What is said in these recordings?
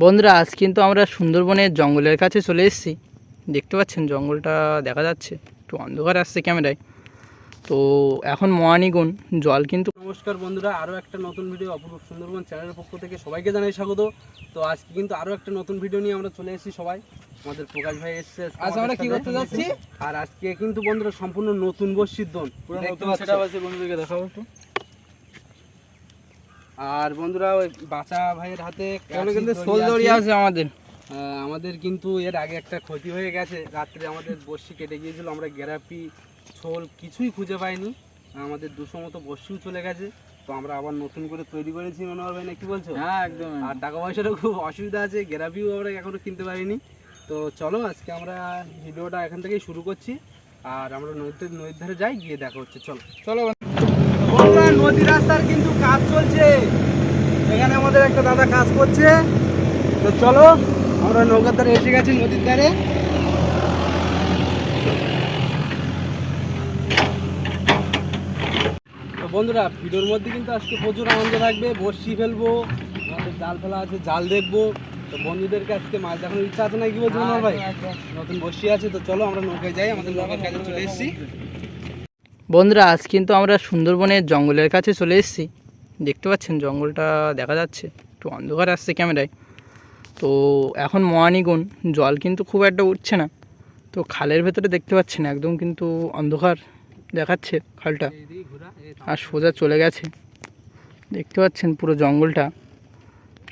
বন্ধুরা আজ কিন্তু আমরা সুন্দরবনের জঙ্গলের কাছে চলে এসেছি। দেখতে পাচ্ছেন জঙ্গলটা দেখা যাচ্ছে, একটু অন্ধকার আসছে ক্যামেরায়। তো এখন মহানিগুণ জল কিন্তু। নমস্কার বন্ধুরা, আরও একটা নতুন ভিডিও অপরূপ সুন্দরবন চ্যানেলের পক্ষ থেকে সবাইকে জানাই স্বাগত। তো আজকে কিন্তু আরও একটা নতুন ভিডিও নিয়ে আমরা চলে এসেছি সবাই। আমাদের প্রকাশ ভাই এসেছে। আজ আমরা কি করতে যাচ্ছি? আর আজকে কিন্তু বন্ধুরা সম্পূর্ণ নতুন বর্ষির দোন বন্ধুদেরকে দেখাবো একটু। আর বন্ধুরা ওই বাচ্চা ভাইয়ের হাতে কিন্তু শোল দড়ি আছে আমাদের কিন্তু এর আগে একটা ক্ষতি হয়ে গেছে। রাত্রে আমাদের বর্ষি কেটে গিয়েছিল, আমরা গ্যারাপি শোল কিছুই খুঁজে পাইনি। আমাদের 200 মতো বর্ষিও চলে গেছে। তো আমরা আবার নতুন করে তৈরি করেছি মনোহর ভাই, না কি বলছো? হ্যাঁ একদম। আর টাকা পয়সারও খুব অসুবিধা আছে, গ্যারাপিও আমরা এখনো কিনতে পারিনি। তো চলো আজকে আমরা ভিডিওটা এখান থেকেই শুরু করছি। আর আমরা নদীর ধারে যাই, গিয়ে দেখা হচ্ছে। চলো চলো বন্ধুরা, নদী রাস্তার কিন্তু কাজ চলছে। এখানে আমাদের একটা দাদা কাজ করছে। তো চলো আমরা নৌকার ধারে এসে গেছি, নদীর ধারে। তো বন্ধুরা ভিডিওর মধ্যে কিন্তু আজকে প্রচুর আনন্দ থাকবে। বর্ষি ফেলবো, আমাদের জাল ফেলা আছে, জাল দেখবো। তো বন্ধুদেরকে আজকে মাছ দেখানোর ইচ্ছা আছে না, কি বলছো মনোহর ভাই? নতুন বর্ষি আছে। তো চলো আমরা নৌকায় যাই, আমাদের নৌকার কাছে চলে এসেছি। বন্ধুরা আজ কিন্তু আমরা সুন্দরবনের জঙ্গলের কাছে চলে এসেছি। দেখতে পাচ্ছেন জঙ্গলটা দেখা যাচ্ছে, একটু অন্ধকার আসছে ক্যামেরায়। তো এখন মহানিগুণ জল কিন্তু খুব একটা উঠছে না। তো খালের ভেতরে দেখতে পাচ্ছেন একদম কিন্তু অন্ধকার দেখাচ্ছে খালটা, আর সোজা চলে গেছে। দেখতে পাচ্ছেন পুরো জঙ্গলটা,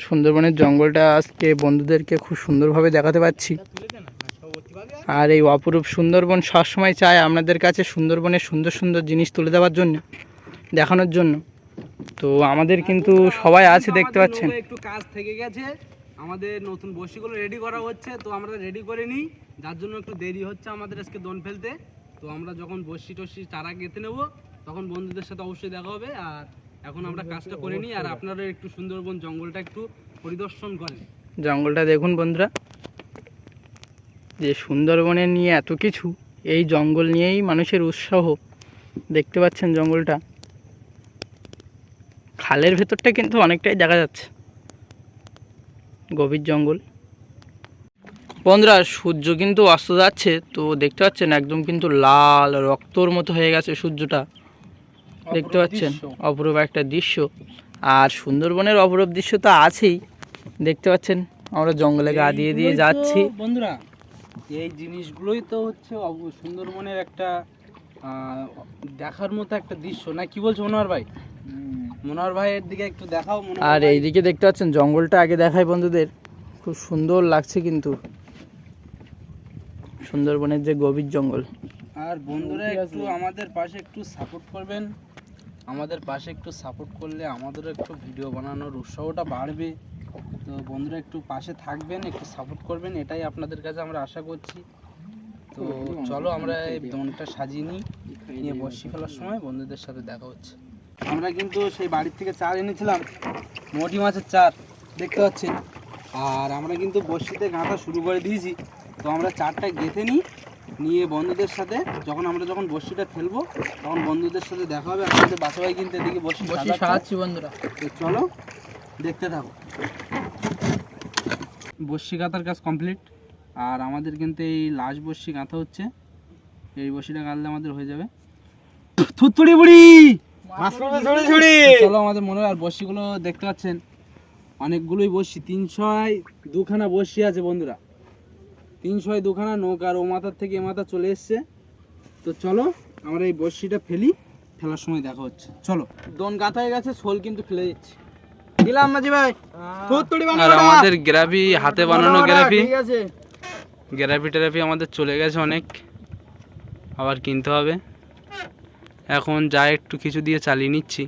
সুন্দরবনের জঙ্গলটা আজকে বন্ধুদেরকে খুব সুন্দরভাবে দেখাতে পাচ্ছি। আর এই অপরূপ সুন্দরবন সবসময় চায় আপনাদের কাছে সুন্দরবনের সুন্দর সুন্দর জিনিস তুলে দেওয়ার জন্য, দেখানোর জন্য। তো আমাদের কিন্তু সবাই আছে, দেখতে পাচ্ছেন। একটু কাজ থেকে গেছে, আমাদের নতুন বর্ষিগুলো রেডি করা হচ্ছে। তো আমরা রেডি করে নিই, যার জন্য একটু দেরি হচ্ছে আমাদের আজকে দোন ফেলতে। তো আমরা যখন বর্ষি টর্ষি চারা গেঁথে নেবো, তখন বন্ধুদের সাথে অবশ্যই দেখা হবে। আর এখন আমরা কাজটা করে নিই, আর আপনারা একটু সুন্দরবন জঙ্গলটা একটু পরিদর্শন করেন। জঙ্গলটা দেখুন বন্ধুরা, যে সুন্দরবনে নিয়ে এত কিছু, এই জঙ্গল নিয়েই মানুষের উৎসাহ। দেখতে পাচ্ছেন জঙ্গলটা, খালের ভেতরটা কিন্তু অনেকটাই দেখা যাচ্ছে, গভীর জঙ্গল। বন্ধুরা সূর্য কিন্তু অস্ত যাচ্ছে, তো দেখতে পাচ্ছেন একদম কিন্তু লাল রক্তর মতো হয়ে গেছে সূর্যটা। দেখতে পাচ্ছেন অপরূপ একটা দৃশ্য। আর সুন্দরবনের অপরূপ দৃশ্য তো আছেই, দেখতে পাচ্ছেন আমরা জঙ্গলে গা দিয়ে দিয়ে যাচ্ছি। বন্ধুরা এই জিনিসগুলোই তো হচ্ছে সুন্দরবনের একটা দেখার মতো একটা দৃশ্য, না কি বলছো মনোহর ভাই? মনোহর ভাইয়ের দিকে একটু দেখাও। আর এইদিকে দেখতে পাচ্ছেন জঙ্গলটা আগে দেখাই বন্ধুদের, খুব সুন্দর লাগছে কিন্তু সুন্দরবনের যে গভীর জঙ্গল। আর বন্ধুরা একটু আমাদের পাশে একটু সাপোর্ট করবেন, আমাদের পাশে একটু সাপোর্ট করলে আমাদেরও একটু ভিডিও বানানোর উৎসাহটা বাড়বে। তো বন্ধুরা একটু পাশে থাকবেন, একটু সাপোর্ট করবেন, এটাই আপনাদের কাছে আমরা আশা করছি। তো চলো আমরা এই দোনটা সাজিয়ে নিয়ে বর্ষি ফেলার সময় বন্ধুদের সাথে দেখা হচ্ছে। আমরা কিন্তু সেই বাড়ির থেকে চার এনেছিলাম, মোটি মাছের চার, দেখতে পাচ্ছেন। আর আমরা কিন্তু বর্ষিতে গাঁথা শুরু করে দিয়েছি। তো আমরা চারটা গেঁথে নিয়ে বন্ধুদের সাথে যখন বর্ষিটা ফেলবো, তখন বন্ধুদের সাথে দেখা হবে। আমাদের বাসা ভাই কিন্তু এদিকে বর্ষি সাজাচ্ছি বন্ধুরা। তো চলো দেখতে থাকো। বর্ষি গাঁথার কাজ কমপ্লিট, আর আমাদের কিন্তু এই লাস্ট বর্ষি গাঁথা হচ্ছে। এই বর্ষিটা গাঁথলে আমাদের হয়ে যাবে থুতড়ি বুড়ি। চলো আমাদের মনে হয়। আর বর্ষিগুলো দেখতে পাচ্ছেন অনেকগুলোই বর্ষি, 302খানা বর্ষি আছে বন্ধুরা, 302খানা। নৌকার ও মাথার থেকে এ মাথা চলে এসছে। তো চলো আমরা এই বর্ষিটা ফেলার সময় দেখা হচ্ছে। চলো দোন গাঁথা হয়ে গেছে, শোল কিন্তু ফেলে দিচ্ছি। দিলাম মাঝি ভাই। আর আমাদের গ্রাফি হাতে বানানো গ্রাফি আমাদের চলে গেছে অনেক, আবার কিনতে হবে। এখন যা একটু কিছু দিয়ে চালিয়ে নিচ্ছি।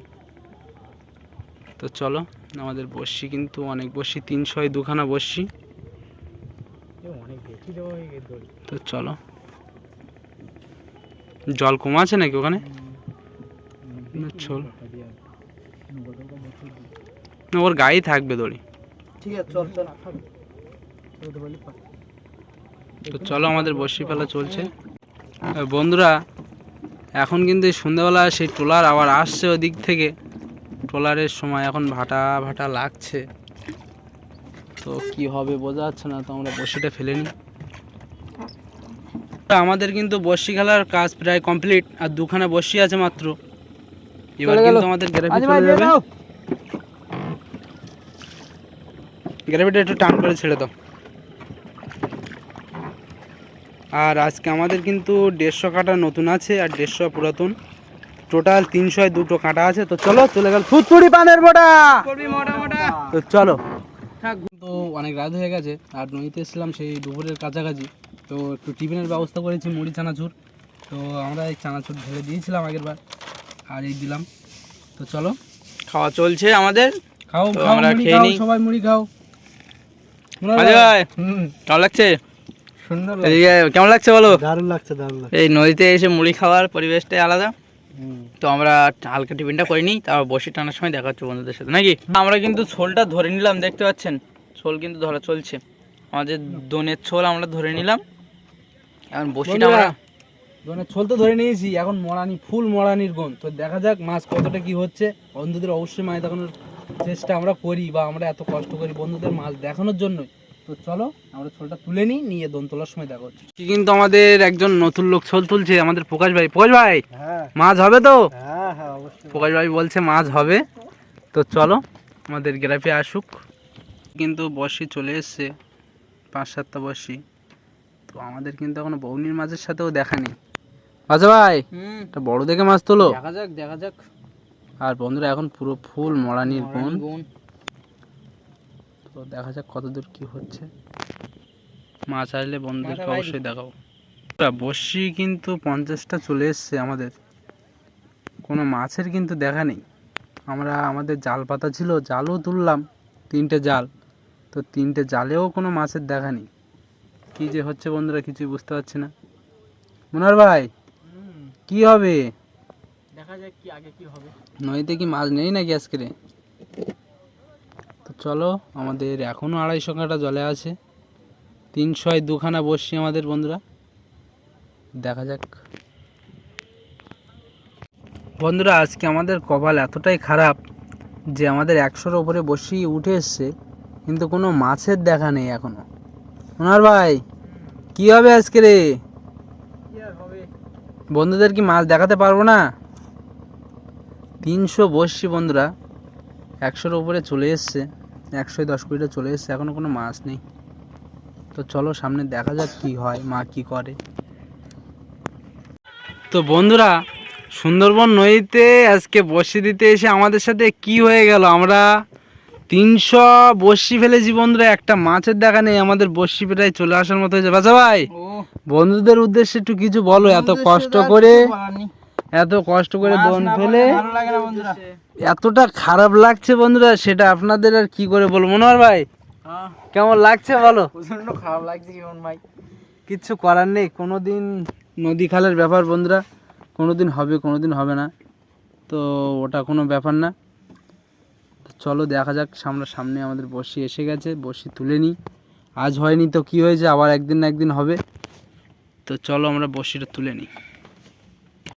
তো চলো আমাদের বর্ষি কিন্তু অনেক বর্ষি, 302খানা বর্ষি। তো চলো, জল কম আছে নাকি ওখানে? চল না, ওর গায়ে থাকবে দড়ি। ঠিক আছে চল চল। তো চলো আমাদের বর্ষি ফেলা চলছে। বন্ধুরা এখন কিন্তু এই সন্ধ্যাবেলা সেই ট্রলার আবার আসছে ওদিক থেকে। ট্রলারের সময় এখন ভাটা ভাটা লাগছে। তো কি হবে বোঝা যাচ্ছে না, তো আমরা বড়শিটা ফেলে নিই। আমাদের কিন্তু বড়শি খেলার কাজ প্রায় কমপ্লিট, আর দুখানা বড়শি আছে মাত্র। এবার কিন্তু আমাদের গ্রাফি চলে যাবে। গ্রাফিটা একটু টান করে ছেড়ে দাও। আর আজকে আমাদের কিন্তু 150 কাঁটা নতুন আছে আর 150 পুরাতন, টোটাল 302 কাঁটা আছে। তো চলো, চলে গেল থুতপুরি পানের মোটা। তো চলো, তো অনেক রাত হয়ে গেছে আর নদীতে এসেছিলাম সেই দুপুরের কাছাকাছি। তো একটু টিফিনের ব্যবস্থা করেছি, মুড়ি চানাচুর। তো আমরা এই চানাচুর ঢেলে দিয়েছিলাম আগের বার, আর এই দিলাম। তো চলো, খাওয়া চলছে আমাদের। খাও তো খাও, আমরা মুড়ি খেয়ে খাও, নিই। সবাই মুড়ি খাও। আরে ভাই, কেমন লাগছে? সুন্দর এদিকে কেমন লাগছে বলো? দারুণ লাগছে, দারুণ লাগছে। এই নদীতে এসে মুড়ি খাওয়ার পরিবেশটাই আলাদা। তো আমরা হালকা টিফিনটা করে নিই, তারপর বসে টানার সময় দেখা হচ্ছে বন্ধুদের সাথে, নাকি? আমরা কিন্তু ছোলটা ধরে নিলাম, দেখতে পাচ্ছেন ছোল কিন্তু ধরা চলছে। আমাদের দোনের ছোল আমরা ধরে নিলাম, এখন বসিটা আমরা দোনের ছোল তো ধরে নিয়েছি, এখন মরানি, ফুল মরানির গন। তো দেখা যাক মাছ কতটা কি হচ্ছে। বন্ধুদের অবশ্যই মাছ দেখানোর চেষ্টা আমরা করি, বা আমরা এত কষ্ট করি বন্ধুদের মাছ দেখানোর জন্যই। তো চলো আমরা ছোলটা তুলে নিই, নিয়ে দোন তোলার সময় দেখা হচ্ছে। কি কিন্তু আমাদের একজন নতুন লোক ছোল তুলছে, আমাদের প্রকাশ ভাই। প্রকাশ ভাই, মাছ হবে তো? হ্যাঁ হ্যাঁ অবশ্যই। প্রকাশ ভাই বলছে মাছ হবে। তো চলো, আমাদের গ্রাফে আসুক। কিন্তু বর্ষি চলে এসছে, 5-7টা বর্ষি। তো আমাদের কিন্তু এখনো বৌনির মাছের সাথেও দেখা নেই। আচ্ছা ভাই, একটা বড় দেখে মাছ তোলো। দেখা যাক, দেখা যাক। আর বন্ধুরা এখন পুরো ফুল মরানির গুণ। গুণ। তো দেখা যাক কতদূর কি হচ্ছে। মাছ আসলে বন্ধুদেরকে অবশ্যই দেখাবো। বর্ষি কিন্তু 50টা চলে এসছে আমাদের, কোনো মাছের কিন্তু দেখা নেই। আমরা আমাদের জাল পাতা ছিল, জালও তুললাম 3টে জাল, তো 3টে জালেও কোনো মাছের দেখা নেই। কি যে হচ্ছে বন্ধুরা, কিছুই বুঝতে পারছি না। মনোহর ভাই, কি হবে? দেখা যাক কি আগে কি হবে। নদীতে কি মাছ নেই নাকি আজকে? তো চলো, আমাদের এখনও 250 কাঁটা জলে আছে, 302খানা বসছি আমাদের বন্ধুরা। দেখা যাক বন্ধুরা, আজকে আমাদের কপাল এতটাই খারাপ যে আমাদের 100-র ওপরে বসি উঠে এসছে, কিন্তু কোনো মাছের দেখা নেই এখনো। মনোহর ভাই, কি হবে আজকে রে? বন্ধুদের কি মাছ দেখাতে পারবো না? 300 বসছি বন্ধুরা, 100-র উপরে চলে এসছে, 110-20টা চলে এসছে, এখনো কোনো মাছ নেই। তো চলো সামনে দেখা যাক কি হয়, মা কি করে। তো বন্ধুরা, সুন্দরবন নদীতে আজকে বড়শি দিতে এসে আমাদের সাথে কি হয়ে গেল, আমরা 300 বড়শি ফেলেছি বন্ধুরা, একটা মাছের দেখা নেই। আমাদের বড়শি প্রায় চলে আসার মতো হয়েছে। বাচ্চা ভাই, বন্ধুদের উদ্দেশ্যে একটু কিছু বলো। এত কষ্ট করে দোন ফেলে এতটা খারাপ লাগছে বন্ধুরা, সেটা আপনাদের আর কি করে বলবো। মনোহর ভাই, কেমন লাগছে বলো? প্রচন্ড খারাপ লাগছে কেমন ভাই। কিচ্ছু করার নেই, কোনোদিন নদী খালের ব্যাপার বন্ধুরা, কোনোদিন হবে কোনোদিন হবে না, তো ওটা কোনো ব্যাপার না। চলো দেখা যাক, সামনে আমাদের বড়শি এসে গেছে, বড়শি তুলে নিই। আজ হয়নি তো কি হয়েছে, আবার একদিন না একদিন হবে। তো চলো আমরা বড়শিটা তুলে নিই।